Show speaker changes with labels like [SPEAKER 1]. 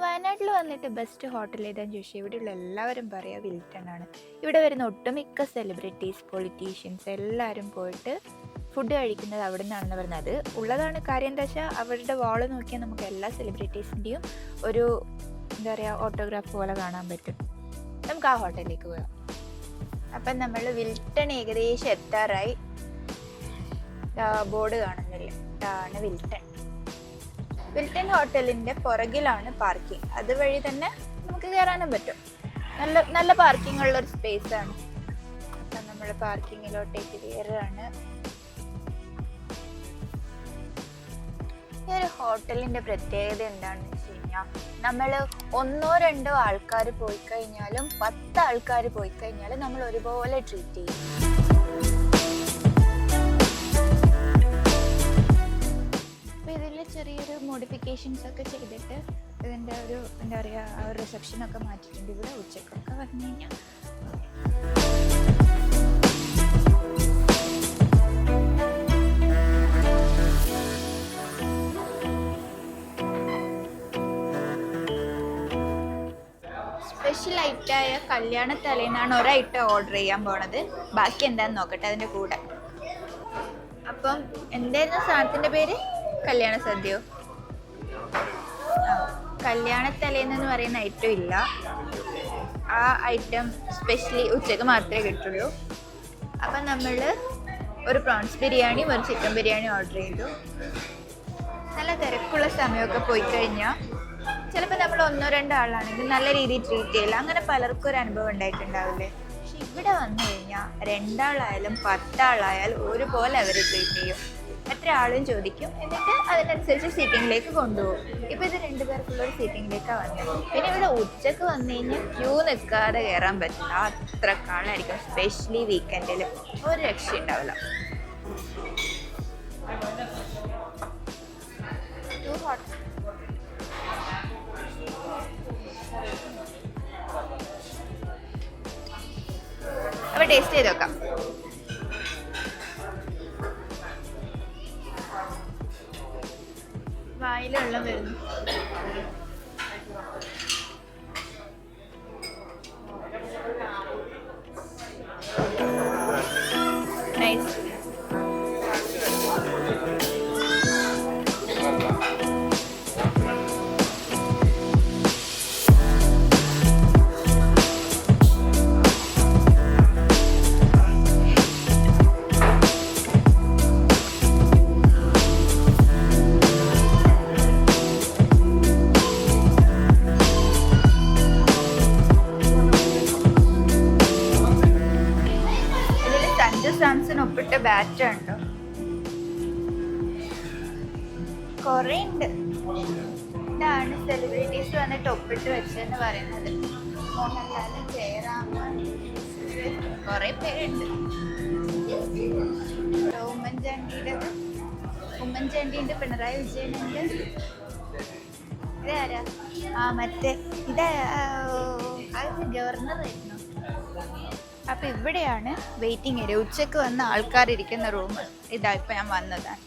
[SPEAKER 1] വയനാട്ടിൽ വന്നിട്ട് best hotel ഏതാണെന്ന് ചോദിച്ചാൽ ഇവിടെയുള്ള എല്ലാവരും പറയുക വിൽട്ടൺ ആണ്. ഇവിടെ വരുന്ന ഒട്ടുമിക്ക സെലിബ്രിറ്റീസ്, പൊളിറ്റീഷ്യൻസ് എല്ലാവരും പോയിട്ട് ഫുഡ് കഴിക്കുന്നത് അവിടെ നിന്നാണെന്ന് പറഞ്ഞത് ഉള്ളതാണ്. കാര്യം എന്താ വെച്ചാൽ അവരുടെ വാള് നോക്കിയാൽ നമുക്ക് എല്ലാ സെലിബ്രിറ്റീസിൻ്റെയും ഒരു എന്താ പറയുക ഓട്ടോഗ്രാഫ് പോലെ കാണാൻ പറ്റും. നമുക്ക് ആ ഹോട്ടലിലേക്ക് പോകാം. അപ്പം നമ്മൾ വിൽട്ടൺ ഏകദേശം എത്താറായി. ബോർഡ് കാണുന്നില്ല, ഇതാണ് വിൽട്ടൺ. വിൽട്ടൺ ഹോട്ടലിൻ്റെ പുറകിലാണ് പാർക്കിംഗ്. അതുവഴി തന്നെ നമുക്ക് കയറാനും പറ്റും. നല്ല നല്ല പാർക്കിംഗ് ഉള്ളൊരു സ്പേസാണ്. അപ്പം നമ്മൾ പാർക്കിങ്ങിലോട്ടേക്ക് കയറുകയാണ്. ഈ ഒരു ഹോട്ടലിൻ്റെ പ്രത്യേകത എന്താണെന്ന് വെച്ച് കഴിഞ്ഞാൽ നമ്മൾ 1-2 ആൾക്കാർ പോയി കഴിഞ്ഞാലും 10 ആൾക്കാർ പോയി കഴിഞ്ഞാലും നമ്മൾ ഒരുപോലെ ട്രീറ്റ് ചെയ്യും. ചെറിയൊരു മോഡിഫിക്കേഷൻസ് ഒക്കെ ചെയ്തിട്ട് ഇതിൻ്റെ ഒരു എന്താ പറയുക ആ ഒരു റിസപ്ഷനൊക്കെ മാറ്റിയിട്ടുണ്ട്. ഇവിടെ ഉച്ചക്കൊക്കെ വന്നു കഴിഞ്ഞാൽ സ്പെഷ്യൽ ഐറ്റമായ കല്യാണ തലേന്നാണ് ഒരൈറ്റം ഓർഡർ ചെയ്യാൻ പോണത്. ബാക്കി എന്താണെന്ന് നോക്കട്ടെ അതിൻ്റെ കൂടെ. അപ്പം എന്തായിരുന്നു സാധനത്തിൻ്റെ പേര്? കല്യാണ സദ്യയോ? കല്യാണത്തലേന്ന് പറയുന്ന ഐറ്റം ഇല്ല. ആ ഐറ്റം സ്പെഷ്യലി ഉച്ചക്ക് മാത്രമേ കിട്ടുള്ളൂ. അപ്പം നമ്മൾ ഒരു പ്രോൺസ് ബിരിയാണിയും ഒരു ചിക്കൻ ബിരിയാണിയും ഓർഡർ ചെയ്തു. നല്ല തിരക്കുള്ള സമയമൊക്കെ പോയി കഴിഞ്ഞാൽ ചിലപ്പോൾ നമ്മൾ 1-2 ആളാണെങ്കിൽ നല്ല രീതിയിൽ ട്രീറ്റ് ചെയ്യില്ല. അങ്ങനെ പലർക്കും ഒരു അനുഭവം ഉണ്ടായിട്ടുണ്ടാവില്ലേ? പക്ഷെ ഇവിടെ വന്നു കഴിഞ്ഞാൽ 2 ആളായാലും 10 ആളായാലും ഒരുപോലെ അവർ ട്രീറ്റ് ചെയ്യും. എത്ര ആളും ചോദിക്കും, എന്നിട്ട് അതിനനുസരിച്ച് സീറ്റിങ്ങിലേക്ക് കൊണ്ടുപോകും. ഇപ്പോൾ ഇത് 2 പേർക്കുള്ളൊരു സീറ്റിങ്ങിലേക്കാണ് വന്നത്. പിന്നെ ഇവിടെ ഉച്ചക്ക് വന്നു കഴിഞ്ഞാൽ ക്യൂ നിൽക്കാതെ കയറാൻ പറ്റില്ല. അത്ര കാളായിരിക്കും. സ്പെഷ്യലി വീക്കെൻഡിൽ ഒരു രക്ഷ ഉണ്ടാവില്ല. അപ്പോൾ ടേസ്റ്റ് ചെയ്ത് നോക്കാം. വായിൽ വെള്ളം വരുന്നു. നൈസ്. ഒപ്പിട്ട ബാറ്റർ ഉണ്ടോ? കുറേ ഉണ്ട്. ഇതാണ് സെലിബ്രിറ്റീസ് വന്നിട്ട് ഒപ്പിട്ട് വെച്ചെന്ന് പറയുന്നത്. മോഹൻലാലും ജയറാമും കുറേ പേരുണ്ട്. ഉമ്മൻചാണ്ടിയുണ്ട്, പിണറായി വിജയനുണ്ട്. ഇതാരാ? മറ്റേ ഇതാ ഗവർണറായിരുന്നു. അപ്പം ഇവിടെയാണ് വെയിറ്റിംഗ് ഏരിയ. ഉച്ചക്ക് വന്ന ആൾക്കാരിരിക്കുന്ന റൂം. ഇതാ ഇപ്പം ഞാൻ വന്നതാണ്.